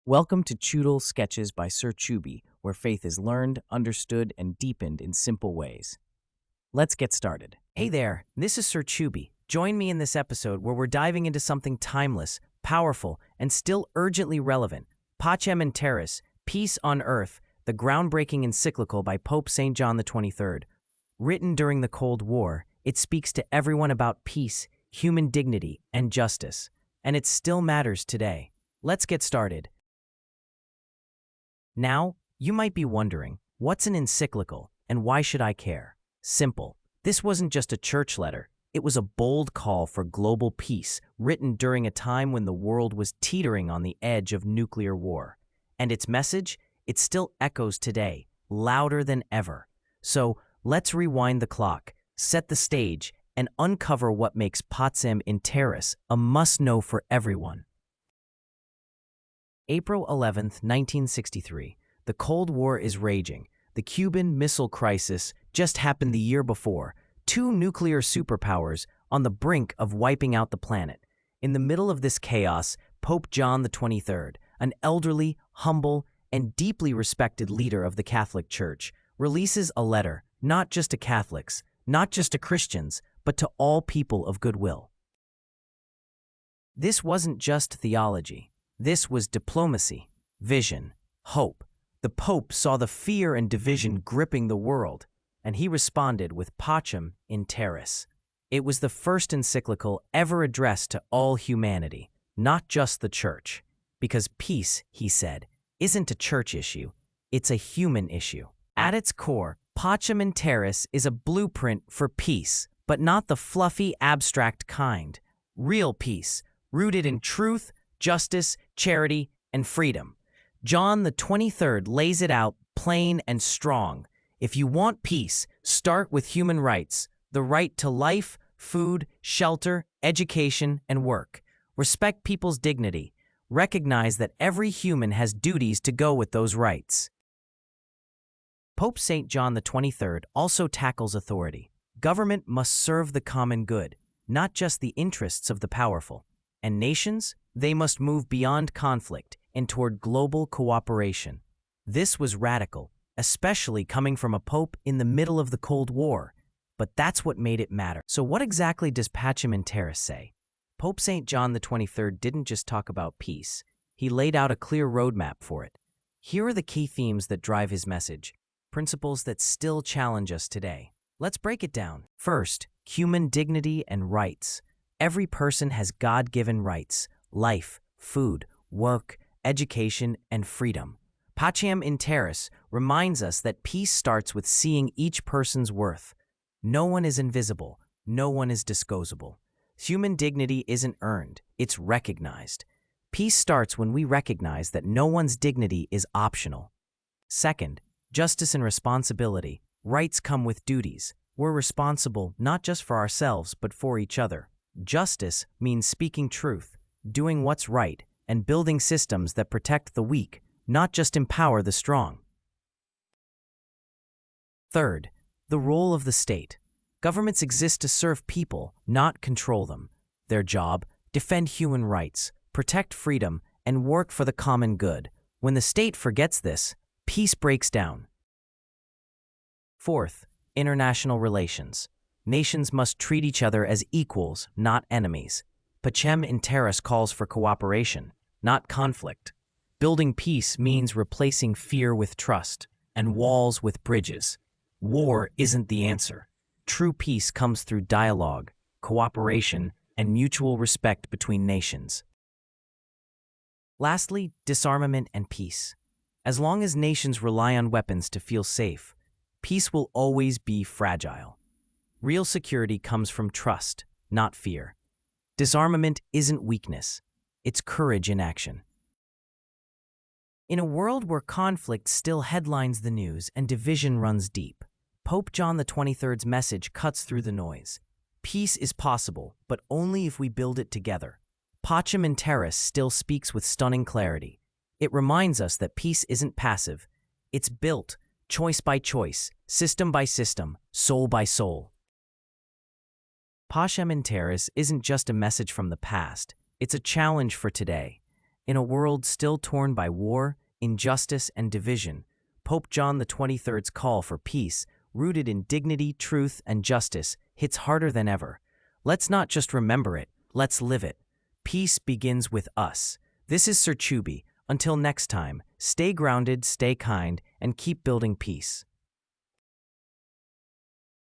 Welcome to Choodle Sketches by Sir Choobie, where faith is learned, understood, and deepened in simple ways. Let's get started. Hey there, this is Sir Choobie. Join me in this episode where we're diving into something timeless, powerful, and still urgently relevant. Pacem In Terris, Peace on Earth, the groundbreaking encyclical by Pope St. John XXIII. Written during the Cold War, it speaks to everyone about peace, human dignity, and justice. And it still matters today. Let's get started. Now, you might be wondering, what's an encyclical and why should I care? Simple. This wasn't just a church letter. It was a bold call for global peace written during a time when the world was teetering on the edge of nuclear war. And its message? It still echoes today, louder than ever. So, let's rewind the clock, set the stage, and uncover what makes Pacem In Terris a must-know for everyone. April 11th, 1963. The Cold War is raging. The Cuban Missile Crisis just happened the year before. Two nuclear superpowers on the brink of wiping out the planet. In the middle of this chaos, Pope John XXIII, an elderly, humble, and deeply respected leader of the Catholic Church, releases a letter, not just to Catholics, not just to Christians, but to all people of goodwill. This wasn't just theology. This was diplomacy, vision, hope. The Pope saw the fear and division gripping the world, and he responded with Pacem In Terris. It was the first encyclical ever addressed to all humanity, not just the Church. Because peace, he said, isn't a church issue, it's a human issue. At its core, Pacem In Terris is a blueprint for peace, but not the fluffy, abstract kind. Real peace, rooted in truth, justice, charity, and freedom. John XXIII lays it out plain and strong. If you want peace, start with human rights, the right to life, food, shelter, education, and work. Respect people's dignity. Recognize that every human has duties to go with those rights. Pope St. John XXIII also tackles authority. Government must serve the common good, not just the interests of the powerful. And nations? They must move beyond conflict and toward global cooperation. This was radical, especially coming from a pope in the middle of the Cold War. But that's what made it matter. So what exactly does Pacem In Terris say? Pope St. John XXIII didn't just talk about peace. He laid out a clear roadmap for it. Here are the key themes that drive his message, principles that still challenge us today. Let's break it down. First, human dignity and rights. Every person has God-given rights: life, food, work, education, and freedom. Pacem In Terris reminds us that peace starts with seeing each person's worth. No one is invisible. No one is disposable. Human dignity isn't earned. It's recognized. Peace starts when we recognize that no one's dignity is optional. Second, justice and responsibility. Rights come with duties. We're responsible not just for ourselves, but for each other. Justice means speaking truth, doing what's right, and building systems that protect the weak, not just empower the strong. Third, the role of the state. Governments exist to serve people, not control them. Their job: defend human rights, protect freedom, and work for the common good. When the state forgets this, peace breaks down. Fourth, international relations. Nations must treat each other as equals, not enemies. Pacem In Terris calls for cooperation, not conflict. Building peace means replacing fear with trust and walls with bridges. War isn't the answer. True peace comes through dialogue, cooperation, and mutual respect between nations. Lastly, disarmament and peace. As long as nations rely on weapons to feel safe, peace will always be fragile. Real security comes from trust, not fear. Disarmament isn't weakness. It's courage in action. In a world where conflict still headlines the news and division runs deep, Pope John XXIII's message cuts through the noise. Peace is possible, but only if we build it together. Pacem In Terris still speaks with stunning clarity. It reminds us that peace isn't passive. It's built, choice by choice, system by system, soul by soul. Pacem In Terris isn't just a message from the past, it's a challenge for today. In a world still torn by war, injustice, and division, Pope John XXIII's call for peace, rooted in dignity, truth, and justice, hits harder than ever. Let's not just remember it, let's live it. Peace begins with us. This is Sir Choobie. Until next time, stay grounded, stay kind, and keep building peace.